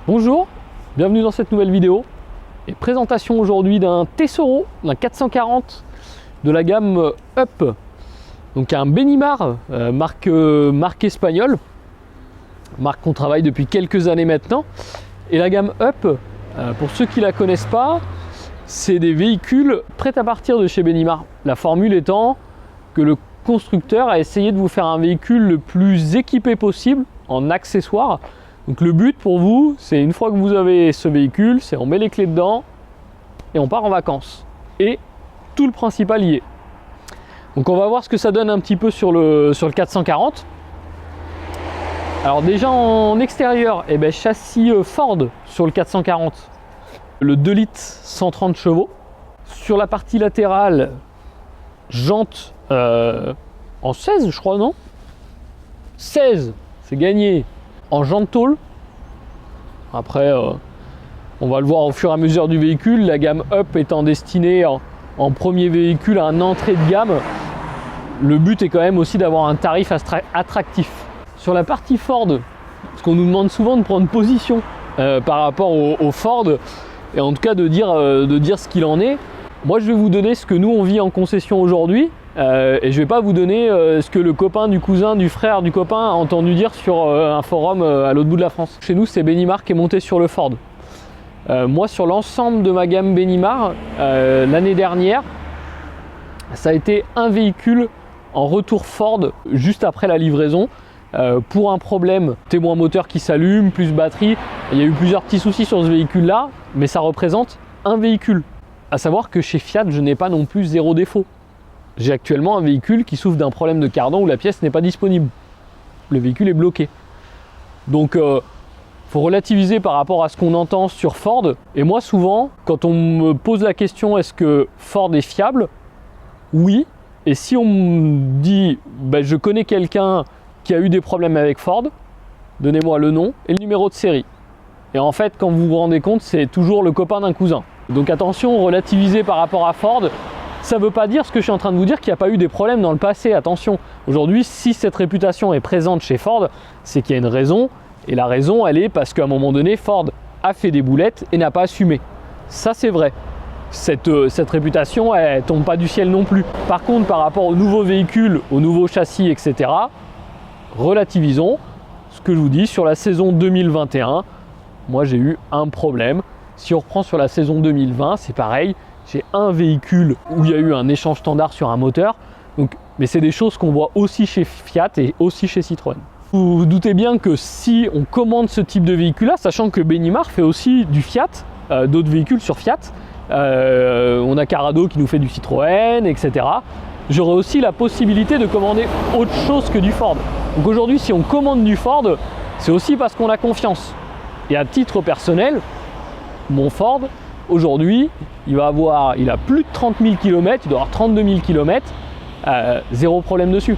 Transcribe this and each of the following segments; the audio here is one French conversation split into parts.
Bonjour, bienvenue dans cette nouvelle vidéo et présentation aujourd'hui d'un Tesoro, d'un 440 de la gamme Up, donc un Benimar, marque espagnole, marque qu'on travaille depuis quelques années maintenant. Et la gamme Up, pour ceux qui ne la connaissent pas, c'est des véhicules prêts à partir de chez Benimar. La formule étant que le constructeur a essayé de vous faire un véhicule le plus équipé possible en accessoires. Donc le but pour vous, c'est une fois que vous avez ce véhicule, c'est on met les clés dedans et on part en vacances. Et tout le principal y est. Donc on va voir ce que ça donne un petit peu sur le 440. Alors déjà en extérieur, châssis Ford sur le 440. Le 2 litres 130 chevaux. Sur la partie latérale, jantes en 16 je crois, non 16, c'est gagné. En jante tôle. Après on va le voir au fur et à mesure du véhicule, la gamme Up étant destinée en premier véhicule à un entrée de gamme, le but est quand même aussi d'avoir un tarif attractif. Sur la partie Ford, parce qu'on nous demande souvent de prendre position par rapport au Ford, et en tout cas de dire ce qu'il en est. Moi je vais vous donner ce que nous on vit en concession aujourd'hui, et je vais pas vous donner ce que le copain du cousin, du frère, du copain a entendu dire sur un forum à l'autre bout de la France. Chez nous c'est Benimar qui est monté sur le Ford. Moi sur l'ensemble de ma gamme Benimar, l'année dernière, ça a été un véhicule en retour Ford juste après la livraison. Pour un problème témoin moteur qui s'allume, plus batterie, il y a eu plusieurs petits soucis sur ce véhicule là, mais ça représente un véhicule. À savoir que chez Fiat, je n'ai pas non plus zéro défaut. J'ai actuellement un véhicule qui souffre d'un problème de cardan où la pièce n'est pas disponible. Le véhicule est bloqué. Donc, faut relativiser par rapport à ce qu'on entend sur Ford. Et moi, souvent, quand on me pose la question est-ce que Ford est fiable? Oui. Et si on me dit je connais quelqu'un qui a eu des problèmes avec Ford, donnez-moi le nom et le numéro de série. Et en fait, quand vous vous rendez compte, c'est toujours le copain d'un cousin. Donc attention, relativiser par rapport à Ford, ça ne veut pas dire ce que je suis en train de vous dire qu'il n'y a pas eu des problèmes dans le passé. Attention, aujourd'hui, si cette réputation est présente chez Ford, c'est qu'il y a une raison. Et la raison, elle est parce qu'à un moment donné, Ford a fait des boulettes et n'a pas assumé. Ça, c'est vrai. Cette réputation, elle ne tombe pas du ciel non plus. Par contre, par rapport aux nouveaux véhicules, aux nouveaux châssis, etc., relativisons. Ce que je vous dis, sur la saison 2021, moi j'ai eu un problème. Si on reprend sur la saison 2020, c'est pareil. J'ai un véhicule où il y a eu un échange standard sur un moteur. Donc, mais c'est des choses qu'on voit aussi chez Fiat et aussi chez Citroën. Vous vous doutez bien que si on commande ce type de véhicule-là, sachant que Benimar fait aussi du Fiat, d'autres véhicules sur Fiat, on a Carado qui nous fait du Citroën, etc. J'aurai aussi la possibilité de commander autre chose que du Ford. Donc aujourd'hui, si on commande du Ford, c'est aussi parce qu'on a confiance. Et à titre personnel, mon Ford, aujourd'hui, il a plus de 30 000 km, il doit avoir 32 000 km, zéro problème dessus.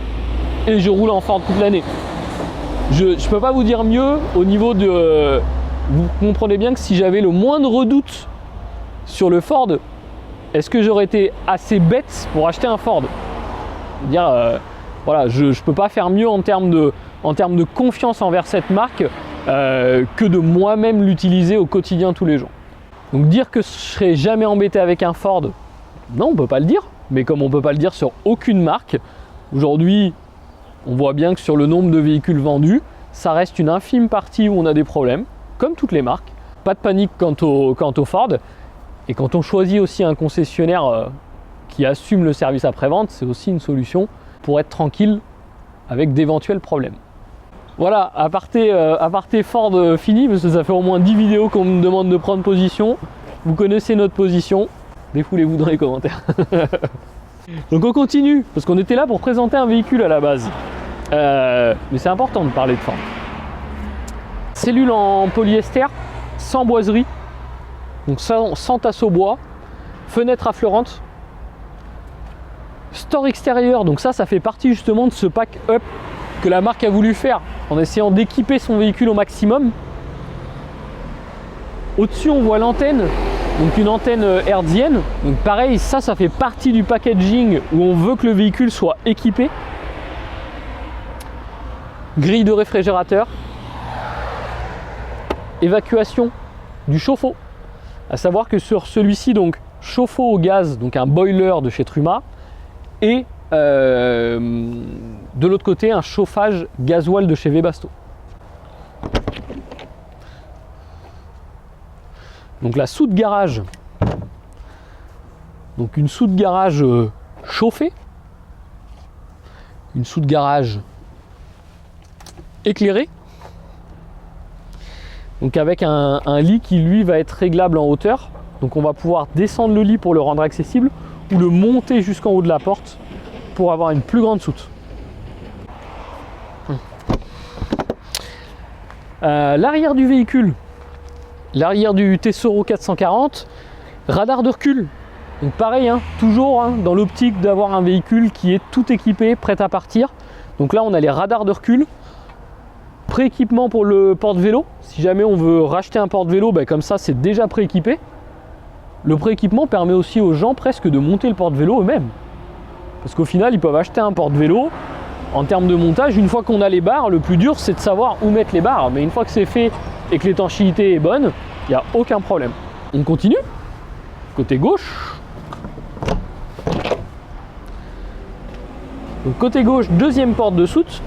Et je roule en Ford toute l'année. Je ne peux pas vous dire mieux au niveau de... Vous comprenez bien que si j'avais le moindre doute sur le Ford, est-ce que j'aurais été assez bête pour acheter un Ford? Voilà, je ne peux pas faire mieux en termes de confiance envers cette marque que de moi-même l'utiliser au quotidien tous les jours. Donc dire que je ne serai jamais embêté avec un Ford, non, on ne peut pas le dire. Mais comme on ne peut pas le dire sur aucune marque, aujourd'hui, on voit bien que sur le nombre de véhicules vendus, ça reste une infime partie où on a des problèmes, comme toutes les marques. Pas de panique quant au Ford. Et quand on choisit aussi un concessionnaire qui assume le service après-vente, c'est aussi une solution pour être tranquille avec d'éventuels problèmes. Voilà, aparté Ford fini, parce que ça fait au moins 10 vidéos qu'on me demande de prendre position. Vous connaissez notre position, défoulez-vous dans les commentaires. Donc on continue, parce qu'on était là pour présenter un véhicule à la base. Mais c'est important de parler de Ford. Cellule en polyester, sans boiserie, donc sans tasse au bois, fenêtre affleurante, store extérieur, donc ça fait partie justement de ce pack Up que la marque a voulu faire en essayant d'équiper son véhicule au maximum. Au-dessus on voit l'antenne, donc une antenne hertzienne, donc pareil, ça fait partie du packaging où on veut que le véhicule soit équipé. Grille de réfrigérateur, évacuation du chauffe-eau. À savoir que sur celui-ci, donc chauffe-eau au gaz, donc un boiler de chez Truma, et de l'autre côté un chauffage gasoil de chez Webasto. Donc la soute garage, donc une soute garage chauffée, une soute garage éclairée, donc avec un lit qui lui va être réglable en hauteur, donc on va pouvoir descendre le lit pour le rendre accessible ou le monter jusqu'en haut de la porte pour avoir une plus grande soute. L'arrière du véhicule, l'arrière du Tesoro 440, radar de recul. Donc pareil, toujours dans l'optique d'avoir un véhicule qui est tout équipé, prêt à partir. Donc là on a les radars de recul, pré-équipement pour le porte-vélo. Si jamais on veut racheter un porte-vélo, comme ça c'est déjà pré-équipé. Le pré-équipement permet aussi aux gens presque de monter le porte-vélo eux-mêmes. Parce qu'au final ils peuvent acheter un porte-vélo. En termes de montage, une fois qu'on a les barres, le plus dur c'est de savoir où mettre les barres. Mais une fois que c'est fait et que l'étanchéité est bonne, il n'y a aucun problème. On continue. Côté gauche. Donc côté gauche, deuxième porte de soute.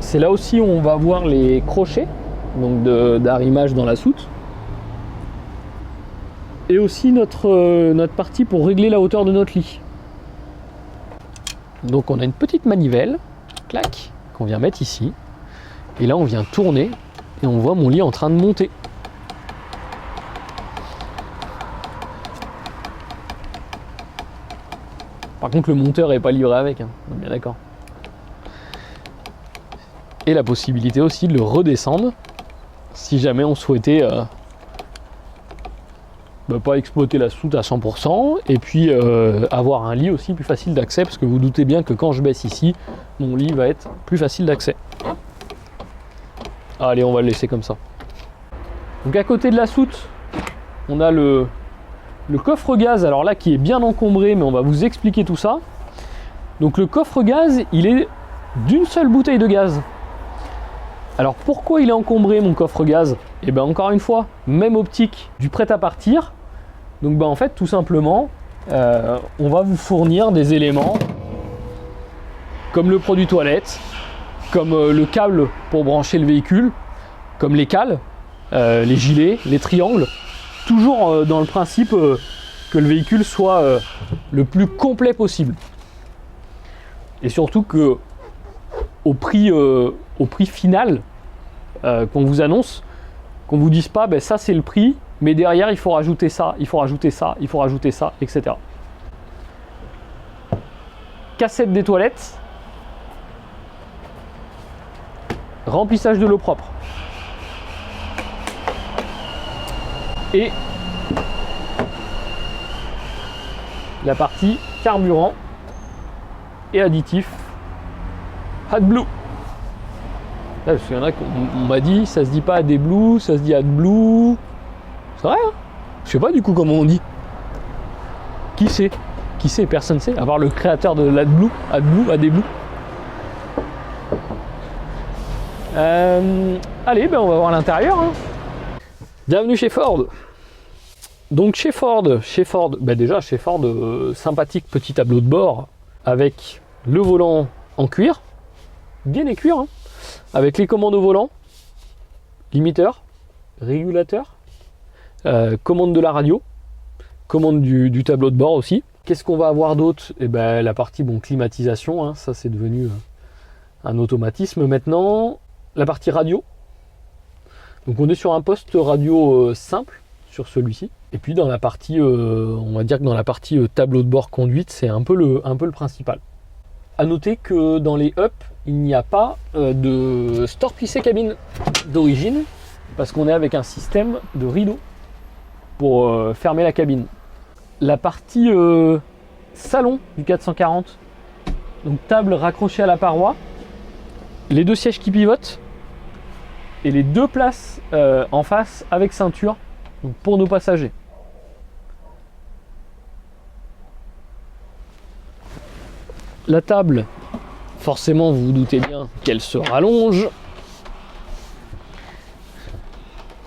C'est là aussi où on va voir les crochets donc d'arrimage dans la soute. Et aussi notre partie pour régler la hauteur de notre lit. Donc on a une petite manivelle, clac, qu'on vient mettre ici. Et là on vient tourner et on voit mon lit en train de monter. Par contre le monteur n'est pas livré avec, on est bien d'accord. Et la possibilité aussi de le redescendre si jamais on souhaitait pas exploiter la soute à 100% et puis avoir un lit aussi plus facile d'accès, parce que vous doutez bien que quand je baisse ici, mon lit va être plus facile d'accès. Allez, on va le laisser comme ça. Donc à côté de la soute, on a le coffre gaz, alors là qui est bien encombré, mais on va vous expliquer tout ça. Donc le coffre gaz, il est d'une seule bouteille de gaz. Alors pourquoi il est encombré mon coffre gaz? Et bien encore une fois, même optique du prêt à partir. Donc en fait tout simplement, on va vous fournir des éléments comme le produit toilette, comme le câble pour brancher le véhicule, comme les cales, les gilets, les triangles. Toujours dans le principe que le véhicule soit le plus complet possible. Et surtout que au prix final qu'on vous annonce, qu'on vous dise pas ça c'est le prix, mais derrière il faut rajouter ça, il faut rajouter ça, il faut rajouter ça, etc. Cassette des toilettes, remplissage de l'eau propre. Et la partie carburant et additif AdBlue. Là, parce qu'il y en a qu'on m'a dit ça se dit pas AdBlue, ça se dit AdBlue. C'est vrai, je sais pas du coup comment on dit. Qui sait? Qui sait? Personne sait, à part le créateur de l'AdBlue, AdBlue. Allez, on va voir l'intérieur. Bienvenue chez Ford. Donc chez Ford, déjà chez Ford, sympathique petit tableau de bord avec le volant en cuir, bien et cuir, avec les commandes au volant, limiteur, régulateur, commande de la radio, commande du tableau de bord aussi. Qu'est-ce qu'on va avoir d'autre? La partie climatisation, ça c'est devenu un automatisme maintenant. La partie radio. Donc on est sur un poste radio simple sur celui-ci. Et puis dans la partie, on va dire que dans la partie tableau de bord conduite, c'est un peu le principal. A noter que dans les Up, il n'y a pas de store plissé cabine d'origine, parce qu'on est avec un système de rideau pour fermer la cabine. La partie salon du 440, donc table raccrochée à la paroi, les deux sièges qui pivotent, et les deux places en face avec ceinture donc pour nos passagers. La table, forcément vous vous doutez bien qu'elle se rallonge.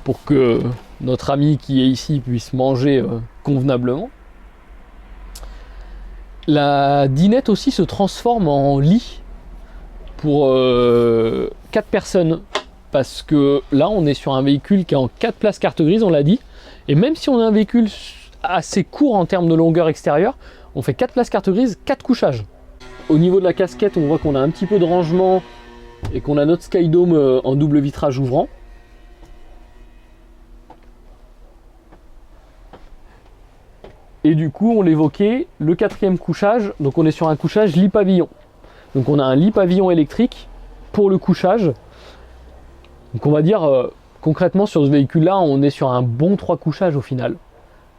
pour que notre ami qui est ici puisse manger convenablement. La dinette aussi se transforme en lit pour 4 personnes, parce que là on est sur un véhicule qui est en 4 places carte grise, on l'a dit, et même si on a un véhicule assez court en termes de longueur extérieure, on fait 4 places carte grise, 4 couchages. Au niveau de la casquette, on voit qu'on a un petit peu de rangement et qu'on a notre Skydome en double vitrage ouvrant. Et du coup, on l'évoquait, le 4e couchage, donc on est sur un couchage lit pavillon. Donc on a un lit pavillon électrique pour le couchage. Donc on va dire, concrètement sur ce véhicule-là, on est sur un bon 3 couchages au final.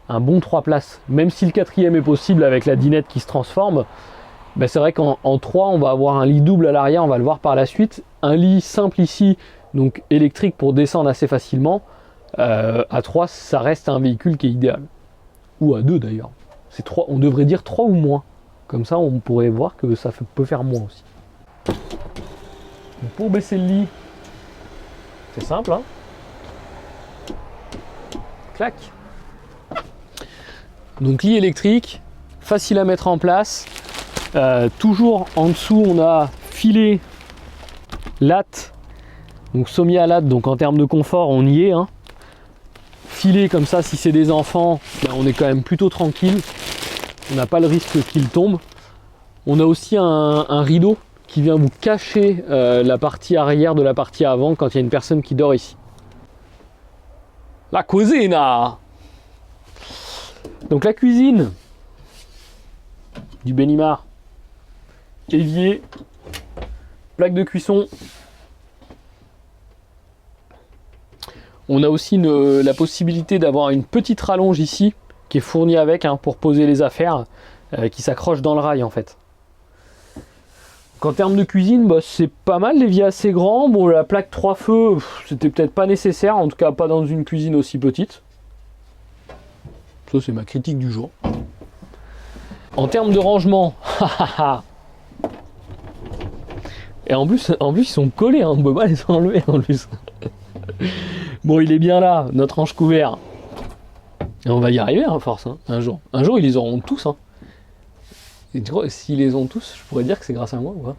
Un bon 3 places. Même si le 4e est possible avec la dinette qui se transforme, ben c'est vrai qu'en 3, on va avoir un lit double à l'arrière, on va le voir par la suite. Un lit simple ici, donc électrique pour descendre assez facilement. À 3, ça reste un véhicule qui est idéal. Ou à 2 d'ailleurs. C'est 3, on devrait dire 3 ou moins. Comme ça, on pourrait voir que ça peut faire moins aussi. Donc pour baisser le lit, c'est simple, hein. Clac. Donc lit électrique, facile à mettre en place. Toujours en dessous, on a filet, latte, donc sommier à latte. Donc en termes de confort, on y est, hein. Filet comme ça, si c'est des enfants, ben on est quand même plutôt tranquille. On n'a pas le risque qu'il tombe. On a aussi un rideau qui vient vous cacher la partie arrière de la partie avant quand il y a une personne qui dort ici. La cuisine. Donc la cuisine du Benimar. Évier, plaque de cuisson. On a aussi la possibilité d'avoir une petite rallonge ici qui est fournie avec, hein, pour poser les affaires, qui s'accroche dans le rail en fait. Donc, en termes de cuisine, bah, c'est pas mal, l'évier assez grand. Bon, la plaque 3 feux, c'était peut-être pas nécessaire, en tout cas pas dans une cuisine aussi petite. Ça c'est ma critique du jour. En termes de rangement, et en plus ils sont collés, hein, on ne peut pas les enlever en plus. Bon, il est bien là, notre range couvert. Et on va y arriver à force, hein, un jour. Un jour, ils les auront tous. Hein. Et tu vois, s'ils les ont tous, je pourrais dire que c'est grâce à moi ou pas.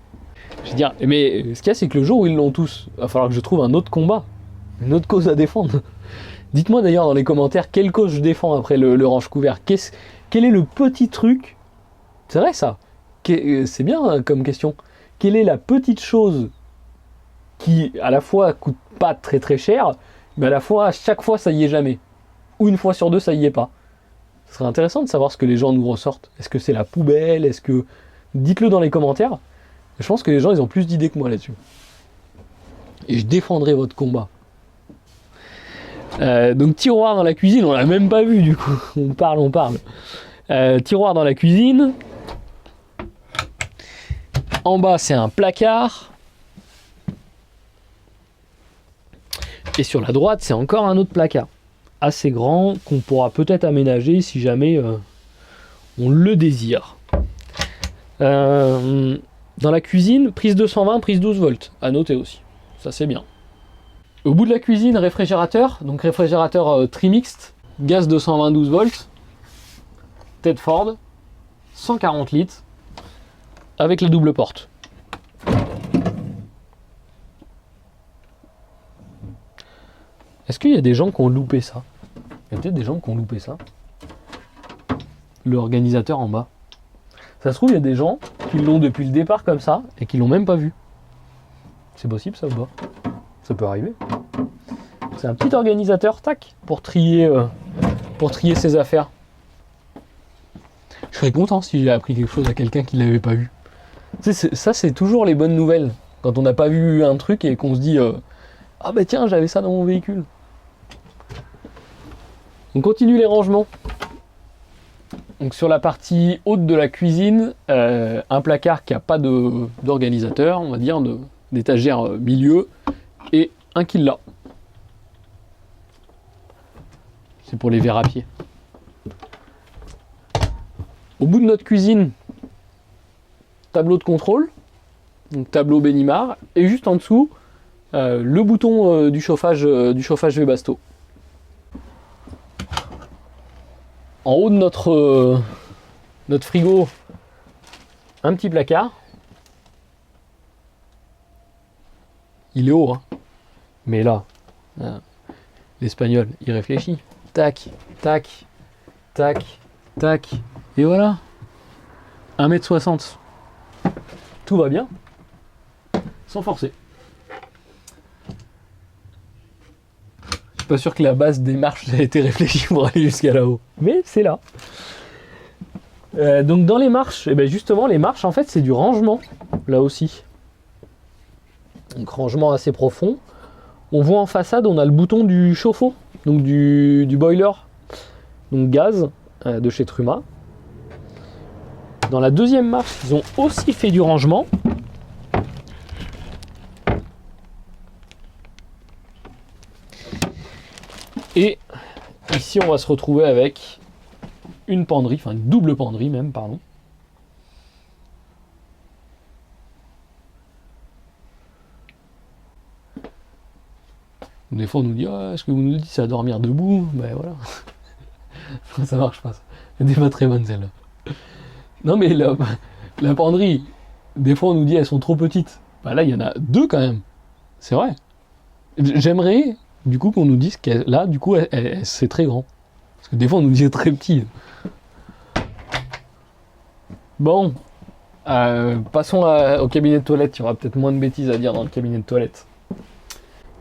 Je veux dire, mais ce qu'il y a, c'est que le jour où ils l'ont tous, il va falloir que je trouve un autre combat, une autre cause à défendre. Dites-moi d'ailleurs dans les commentaires quelle cause je défends après le range couvert. Quel est le petit truc? C'est vrai ça. C'est bien, hein, comme question. Quelle est la petite chose qui, à la fois, coûte pas très très cher, mais à la fois, à chaque fois, ça y est jamais. Ou une fois sur 2, ça y est pas. Ce serait intéressant de savoir ce que les gens nous ressortent. Est-ce que c'est la poubelle? Est-ce que... Dites-le dans les commentaires. Je pense que les gens, ils ont plus d'idées que moi là-dessus. Et je défendrai votre combat. Donc tiroir dans la cuisine, on l'a même pas vu du coup. On parle. Tiroir dans la cuisine. En bas, c'est un placard. Et sur la droite, c'est encore un autre placard. Assez grand, qu'on pourra peut-être aménager si jamais on le désire. Dans la cuisine, prise 220, prise 12 volts. À noter aussi. Ça, c'est bien. Au bout de la cuisine, réfrigérateur. Donc réfrigérateur trimixte. Gaz 220 12 volts. Tedford. 140 litres. Avec la double porte. Est-ce qu'il y a des gens qui ont loupé ça? Il y a peut-être des gens qui ont loupé ça. L'organisateur en bas. Ça se trouve, il y a des gens qui l'ont depuis le départ comme ça et qui l'ont même pas vu. C'est possible ça ou pas? Ça peut arriver. C'est un petit organisateur, tac, pour trier ses affaires. Je serais content si j'ai appris quelque chose à quelqu'un qui ne l'avait pas vu. Tu sais, ça, c'est toujours les bonnes nouvelles. Quand on n'a pas vu un truc et qu'on se dit ah bah tiens, j'avais ça dans mon véhicule. On continue les rangements. Donc sur la partie haute de la cuisine, un placard qui n'a pas d'organisateur, on va dire, d'étagère milieu, et un qui l'a. C'est pour les verres à pied. Au bout de notre cuisine, tableau de contrôle, donc tableau Benimar, et juste en dessous, le bouton du chauffage Webasto. En haut de notre frigo, un petit placard. Il est haut, hein. Mais là, l'espagnol, il réfléchit. Tac, tac, tac, tac. Et voilà. 1,60 m. Tout va bien. Sans forcer. Je suis pas sûr que la base des marches ait été réfléchie pour aller jusqu'à là-haut. Mais c'est là. Donc dans les marches, et ben justement les marches en fait c'est du rangement. Là aussi. Donc rangement assez profond. On voit en façade, on a le bouton du chauffe-eau, donc du boiler, donc gaz de chez Truma. Dans la deuxième marche, ils ont aussi fait du rangement. Et ici, on va se retrouver avec une penderie, enfin une double penderie même, pardon. Des fois, on nous dit ah, est-ce que vous nous dites c'est à dormir debout? Ben voilà. Ça marche pas. Elle n'est pas très bonne celle-là. Non, mais la penderie, des fois, on nous dit elles sont trop petites. Ben là, il y en a deux quand même. C'est vrai. J'aimerais, du coup, qu'on nous dise que là, du coup, c'est très grand. Parce que des fois, on nous dit très petit. Bon. Passons au cabinet de toilette. Il y aura peut-être moins de bêtises à dire dans le cabinet de toilette.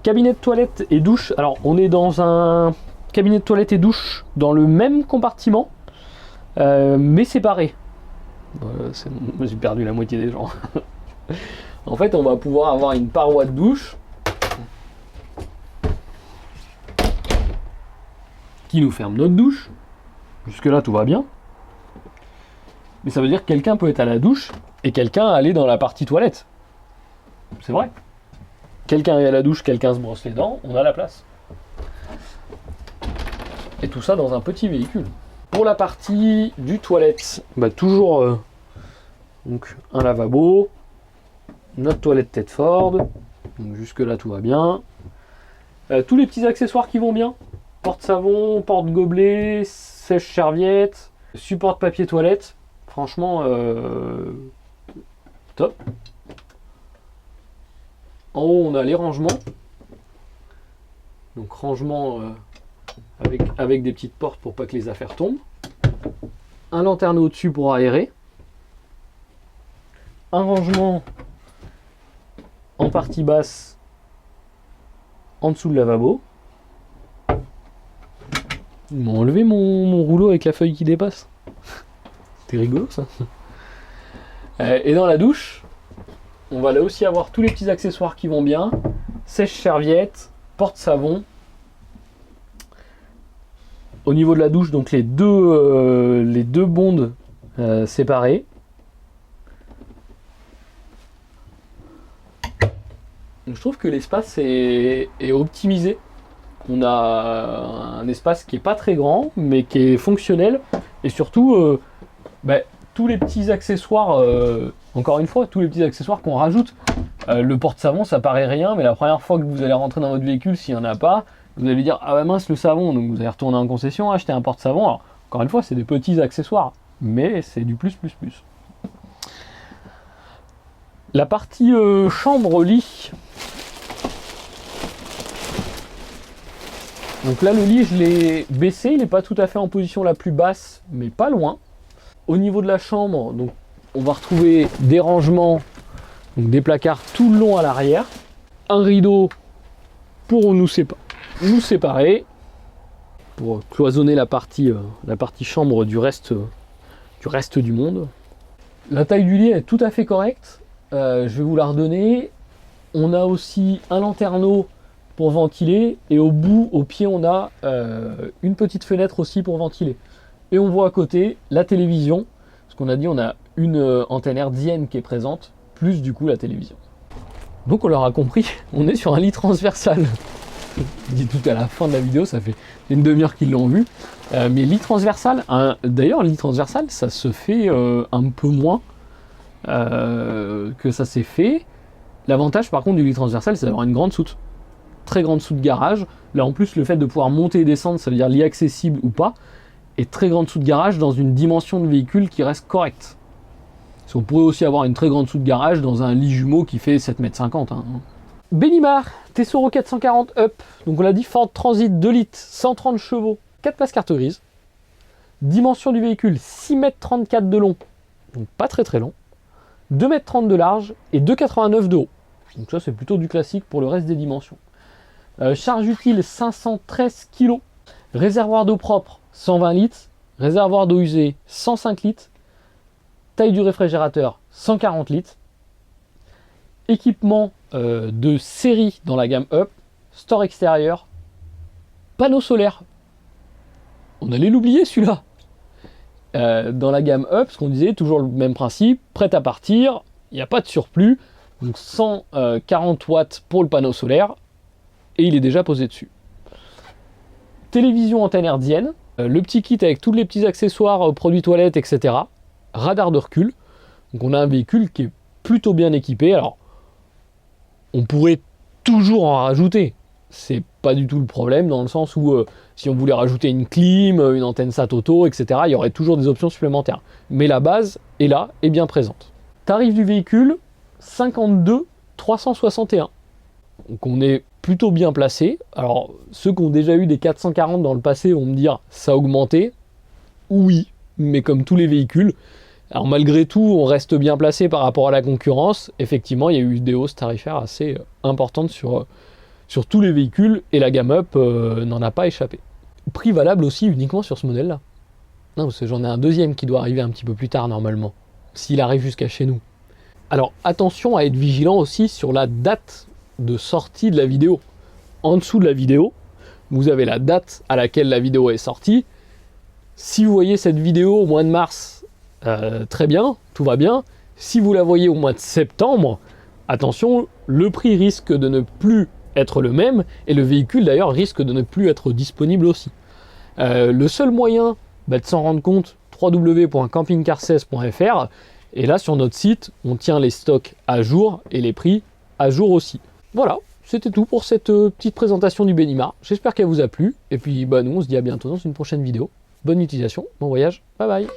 Cabinet de toilette et douche. Alors, on est dans un cabinet de toilette et douche dans le même compartiment, mais séparés. J'ai perdu la moitié des gens. En fait, on va pouvoir avoir une paroi de douche qui nous ferme notre douche. Jusque-là, tout va bien. Mais ça veut dire que quelqu'un peut être à la douche et quelqu'un aller dans la partie toilette. C'est vrai. Quelqu'un est à la douche, quelqu'un se brosse les dents, on a la place. Et tout ça dans un petit véhicule. Pour la partie du toilette, bah toujours donc un lavabo, notre toilette Tedford, donc jusque là tout va bien. Tous les petits accessoires qui vont bien, porte-savon, porte-gobelet, sèche-serviette, support papier toilette, franchement top. En haut, on a les rangements. Donc rangement avec des petites portes pour pas que les affaires tombent. Un lanterneau au-dessus pour aérer. Un rangement en partie basse en dessous de lavabo. Ils m'ont enlevé mon rouleau avec la feuille qui dépasse. C'était rigolo ça. Et dans la douche, on va là aussi avoir tous les petits accessoires qui vont bien. Sèche-serviette, porte-savon. Au niveau de la douche, donc les deux bondes séparées. Donc, je trouve que l'espace est optimisé. On a un espace qui n'est pas très grand, mais qui est fonctionnel. Et surtout, tous les petits accessoires, encore une fois, tous les petits accessoires qu'on rajoute. Le porte-savon, ça paraît rien, mais la première fois que vous allez rentrer dans votre véhicule, s'il n'y en a pas, vous allez dire ah bah mince, le savon. Donc vous allez retourner en concession, acheter un porte-savon. Alors, encore une fois, c'est des petits accessoires, mais c'est du plus. La partie chambre-lit. Donc là, le lit, je l'ai baissé. Il n'est pas tout à fait en position la plus basse, mais pas loin. Au niveau de la chambre, donc, on va retrouver des rangements, donc des placards tout le long à l'arrière. Un rideau pour nous séparer, pour cloisonner la partie chambre du reste du monde. La taille du lit est tout à fait correcte. Je vais vous la redonner. On a aussi un lanterneau pour ventiler et au pied, on a une petite fenêtre aussi pour ventiler. Et on voit à côté la télévision, parce qu'on a dit on a une antenne hertzienne qui est présente, plus du coup la télévision. Donc on l'aura compris, on est sur un lit transversal. Je dis tout à la fin de la vidéo, ça fait une demi-heure qu'ils l'ont vu. Mais lit transversal, d'ailleurs lit transversal, ça se fait un peu moins que ça s'est fait. L'avantage par contre du lit transversal, c'est d'avoir une grande soute. Très grande soute garage. Là en plus, le fait de pouvoir monter et descendre, ça veut dire lit accessible ou pas. et très grande soute garage dans une dimension de véhicule qui reste correcte. Parce qu'on pourrait aussi avoir une très grande soute garage dans un lit jumeau qui fait 7,50 m. Hein. Benimar, Tesoro 440 Up, donc on l'a dit Ford Transit 2 litres, 130 chevaux, 4 places carte grise. Dimension du véhicule 6,34 m de long, donc pas très long, 2,30 m de large et 2,89 m de haut. Donc ça c'est plutôt du classique pour le reste des dimensions. Charge utile 513 kg, réservoir d'eau propre 120 litres, réservoir d'eau usée 105 litres, taille du réfrigérateur 140 litres, équipement de série dans la gamme Up, store extérieur, panneau solaire. On allait l'oublier celui-là. Dans la gamme Up, ce qu'on disait, toujours le même principe, prêt à partir, il n'y a pas de surplus, donc 140 watts pour le panneau solaire, et il est déjà posé dessus. Télévision antenne hertzienne, le petit kit avec tous les petits accessoires, produits toilettes, etc. Radar de recul, donc on a un véhicule qui est plutôt bien équipé. Alors, on pourrait toujours en rajouter, c'est pas du tout le problème, dans le sens où si on voulait rajouter une clim, une antenne sat auto, etc., il y aurait toujours des options supplémentaires. Mais la base est là, est bien présente. Tarif du véhicule, 52 361. Donc on est plutôt bien placé. Alors, ceux qui ont déjà eu des 440 dans le passé vont me dire, ça a augmenté. Oui, mais comme tous les véhicules, alors malgré tout, on reste bien placé par rapport à la concurrence. Effectivement, il y a eu des hausses tarifaires assez importantes sur tous les véhicules, et la gamme Up n'en a pas échappé. Prix valable aussi uniquement sur ce modèle-là. Non, parce que j'en ai un deuxième qui doit arriver un petit peu plus tard normalement, s'il arrive jusqu'à chez nous. Alors attention à être vigilant aussi sur la date de sortie de la vidéo. En dessous de la vidéo, vous avez la date à laquelle la vidéo est sortie. Si vous voyez cette vidéo au mois de mars, très bien, tout va bien. Si vous la voyez au mois de septembre, attention, le prix risque de ne plus être le même, et le véhicule d'ailleurs risque de ne plus être disponible aussi. Le seul moyen de s'en rendre compte, www.campingcar16.fr, et là sur notre site, on tient les stocks à jour et les prix à jour aussi. Voilà, c'était tout pour cette petite présentation du Benimar. J'espère qu'elle vous a plu, et puis nous on se dit à bientôt dans une prochaine vidéo. Bonne utilisation, bon voyage, bye bye.